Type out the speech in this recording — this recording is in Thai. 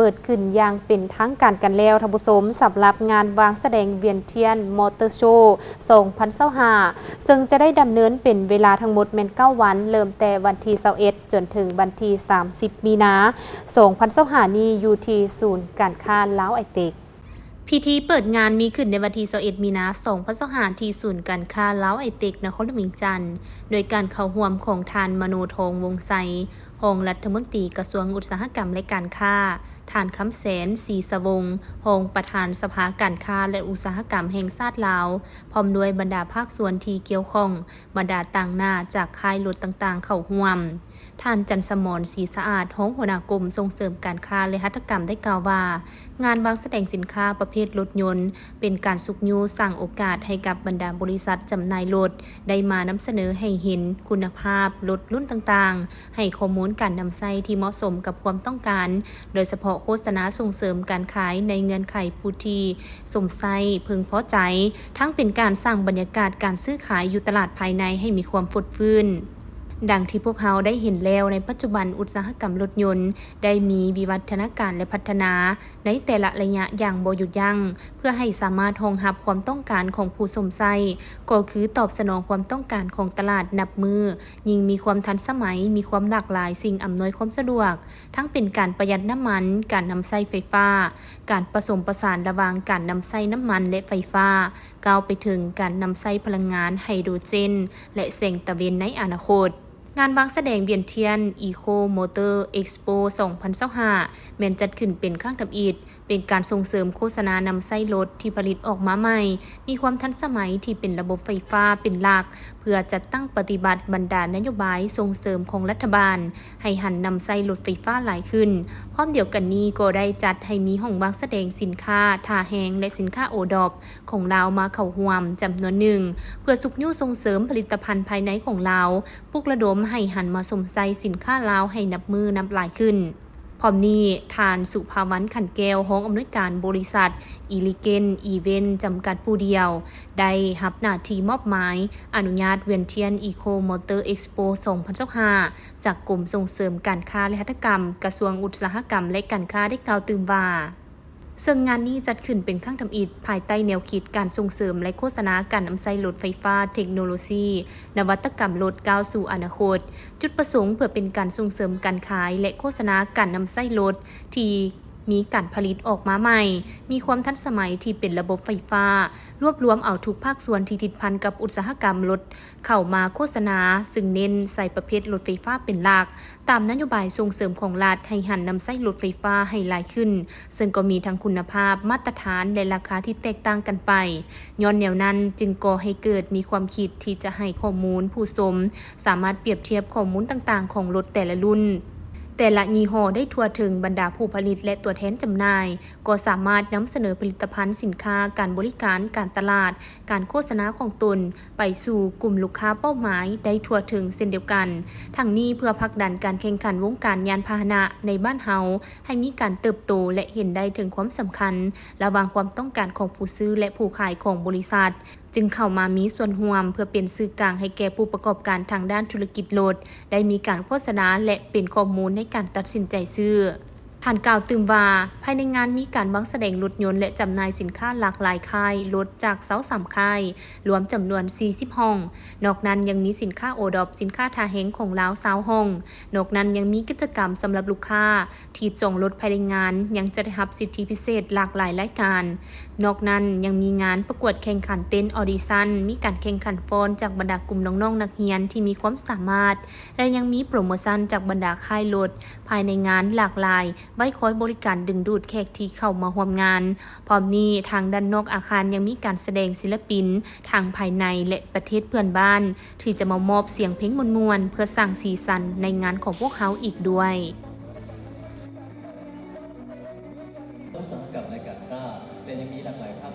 ปิดขึ้นอย่างเป็นทางการกันแล้วท่านผู้ชมสำหรับงานวางแสดงเวียนเทียนมอเตอร์โชว์2025ซึ่งจะได้ดำเนินเป็นเวลาทั้งหมดแม่น9วันเริ่มแต่วันที่21จนถึงวันที่30มีนา2025นี้อยู่ที่ศูนย์การค้าลาวไอเต็กพิธีเปิดงานมีขึ้นในวันที่21มีนา2025ที่ศูนย์การค้าลาวไอเต็กนครหลวงเวียงจันทน์โดยการเข้าร่วมของทานมโนทองวงไสรองรัฐมนตรีกระทรวงอุตสาหกรรมและการค้าทานคำแสนศรีสวงศ์รองประธานสภาการค้าและอุตสาหกรรมแห่งชาติลาวพร้อมด้วยบรรดาภาคส่วนที่เกี่ยวข้องบรรดาต่างหน้าจากค่ายรถต่างๆเข้าร่วมท่านจันสมรศรีสะอาดรองหัวหน้ากรมส่งเสริมการค้าและหัตถกรรมได้กล่าวว่างานวางแสดงสินค้าประเภทรถยนต์เป็นการสุกยูสร้างโอกาสให้กับบรรดาบริษัทจำหน่ายรถได้มานำเสนอให้เห็นคุณภาพรถรุ่นต่างๆให้ข้อมูลการนำใช้ที่เหมาะสมกับความต้องการโดยเฉพาะโฆษณาส่งเสริมการขายในเงื่อนไขผู้ที่สมไส้พึงพอใจทั้งเป็นการสร้างบรรยากาศการซื้อขายอยู่ตลาดภายในให้มีความฟดฟื้นดังที่พวกเขาได้เห็นแล้วในปัจจุบันอุตสาหกรรมรถยนต์ได้มีวิวัฒนาการและพัฒนาในแต่ละระยะอย่างบ่หยุดยั้งเพื่อให้สามารถรองรับความต้องการของผู้สมไส้ก็คือตอบสนองความต้องการของตลาดนับมือยิ่งมีความทันสมัยมีความหลากหลายสิ่งอำนวยความสะดวกทั้งเป็นการประหยัดน้ำมันการนำใช้ไฟฟ้าการผสมผสานระหว่างการนำใช้น้ำมันและไฟฟ้าก้าวไปถึงการนำใช้พลังงานไฮโดรเจนและแสงตะเวนในอนาคตงานวางแสดงเวียนเทียน Eco Motor Expo 2025แม้นจัดขึ้นเป็นครั้งทำอิฐเป็นการส่งเสริมโฆษณานำไส้รถที่ผลิตออกมาใหม่มีความทันสมัยที่เป็นระบบไฟฟ้าเป็นหลักเพื่อจัดตั้งปฏิบัติบรรดานโยบายส่งเสริมของรัฐบาลให้หันนำไส้รถไฟฟ้าหลายขึ้นพร้อมเดียวกันนี้ก็ได้จัดให้มีห้องวางแสดงสินค้าท่าแหงและสินค้าโอดอปของลาวมาเข้าร่วมจำนวนหนึ่งเพื่อสุขยุ่ส่งเสริมผลิตภัณฑ์ภายในของลาวปลุกระดมให้หันมาสมใจสินค้าลาวให้นับมือนับหลายขึ้นพร้อมนี้ทานสุภาวันขันแก้วห้องอำนวยการบริษัทอีลิเกนอีเวนต์จำกัดผู้เดียวได้รับหน้าที่มอบหมายอนุญาตเวียนเทียนอีโคมอเตอร์เอ็กซ์โป2025จากกรมส่งเสริมการค้าและหัตถกรรมกระทรวงอุตสาหกรรมและการค้าได้กล่าวตื่นว่าซึ่งงานนี้จัดขึ้นเป็นครั้งทำอิฐภายใต้แนวคิดการส่งเสริมและโฆษณาการนำใช้รถไฟฟ้าเทคโนโลยีนวัตกรรมรถก้าวสู่อนาคตจุดประสงค์เพื่อเป็นการส่งเสริมการขายและโฆษณาการนำใช้รถที่มีการผลิตออกมาใหม่มีความทันสมัยที่เป็นระบบไฟฟ้ารวบรวมเอาทุกภาคส่วนที่ติดพันกับอุตสาหกรรมรถเข้ามาโฆษณาซึ่งเน้นใส่ประเภทรถไฟฟ้าเป็นหลักตามนโยบายส่งเสริมของรัฐให้หันนำใช้รถไฟฟ้าให้หลายขึ้นซึ่งก็มีทั้งคุณภาพมาตรฐานและราคาที่แตกต่างกันไปย้อนแนวนั้นจึงก่อให้เกิดมีความคิดที่จะให้ข้อมูลผู้ชมสามารถเปรียบเทียบข้อมูลต่างๆของรถแต่ละรุ่นแต่ละยี่ห้อได้ทั่วถึงบรรดาผู้ผลิตและตัวแทนจำหน่ายก็สามารถนำเสนอผลิตภัณฑ์สินค้าการบริการการตลาดการโฆษณาของตนไปสู่กลุ่มลูกค้าเป้าหมายได้ทั่วถึงเช่นเดียวกันทั้งนี้เพื่อผลักดันการแข่งขันวงการยานพาหนะในบ้านเฮาให้มีการเติบโตและเห็นได้ถึงความสำคัญระหว่างความต้องการของผู้ซื้อและผู้ขายของบริษัทจึงเข้ามามีส่วนร่วมเพื่อเป็นสื่อกลางให้แก่ผู้ประกอบการทางด้านธุรกิจรถได้มีการโฆษณาและเป็นข้อมูลในการตัดสินใจซื้อท่านกล่าวตื่นว่าภายในงานมีการวางแสดงรถยนต์และจำหน่ายสินค้าหลากหลายค่ายรถจาก23ค่ายรวมจำนวน40ห้องนอกนั้นยังมีสินค้าโอดอปสินค้าทาแหงของลาว20ห้องนอกนั้นยังมีกิจกรรมสำหรับลูกค้าที่จองรถภายในงานยังจะได้รับสิทธิพิเศษหลากหลายรายการนอกนั้นยังมีงานประกวดแข่งขันเต้นออดิชั่นมีการแข่งขันฟ้อนจากบรรดากลุ่มน้องๆนักเรียนที่มีความสามารถและยังมีโปรโมชั่นจากบรรดาค่ายรถภายในงานหลากหลายไว้คอยบริการดึงดูดแขกที่เข้ามาร่วมงานพร้อมนี้ทางด้านนอกอาคารยังมีการแสดงศิลปินทางภายในและประเทศเพื่อนบ้านที่จะมามอบเสียงเพลงมวลๆเพื่อสร้างสีสันในงานของพวกเขาอีกด้วยอุตสาหกรรมในการค้าแต่ยังมีหลากหลายภาค